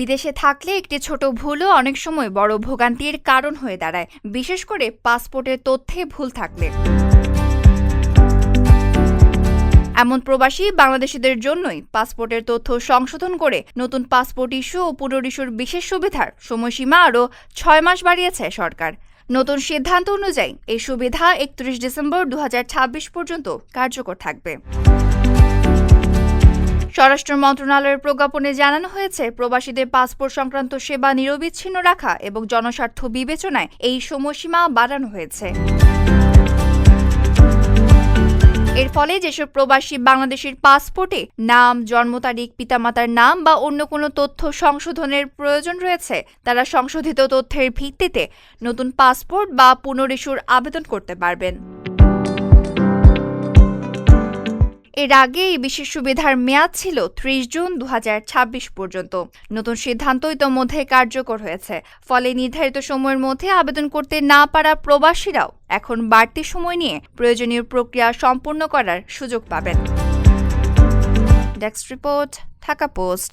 বিদেশে থাকলে একটি ছোট ভুলও অনেক সময় বড় ভোগান্তির কারণ হয়ে দাঁড়ায়, বিশেষ করে পাসপোর্টের তথ্যে ভুল থাকলে। এমন প্রবাসী বাংলাদেশিদের জন্যই পাসপোর্টের তথ্য সংশোধন করে নতুন পাসপোর্ট ইস্যু ও পুনরিস্যুর বিশেষ সুবিধার সময়সীমা আরও 6 মাস বাড়িয়েছে সরকার। নতুন সিদ্ধান্ত অনুযায়ী এই সুবিধা 31 ডিসেম্বর 2026 পর্যন্ত কার্যকর থাকবে। স্বরাষ্ট্র মন্ত্রণালয়ের প্রজ্ঞাপনে জানানো হয়েছে, প্রবাসীদের পাসপোর্ট সংক্রান্ত সেবা নিরবিচ্ছিন্ন রাখা এবং জনস্বার্থ বিবেচনায় এই সময়সীমা বাড়ানো হয়েছে। এর ফলে যেসব প্রবাসী বাংলাদেশের পাসপোর্টে নাম, জন্ম তারিখ, পিতামাতার নাম বা অন্য কোনো তথ্য সংশোধনের প্রয়োজন রয়েছে, তারা সংশোধিত তথ্যের ভিত্তিতে নতুন পাসপোর্ট বা পুনরিস্যুর আবেদন করতে পারবেন। এর আগে এই বিশেষ সুবিধার মেয়াদ ছিল 30 জুন 2026 পর্যন্ত। নতুন সিদ্ধান্ত ইতোমধ্যে কার্যকর হয়েছে, ফলে নির্ধারিত সময়ের মধ্যে আবেদন করতে না পারা প্রবাসীরাও এখন বাড়তি সময় নিয়ে প্রয়োজনীয় প্রক্রিয়া সম্পূর্ণ করার সুযোগ পাবেন। Desk report, Dhaka post.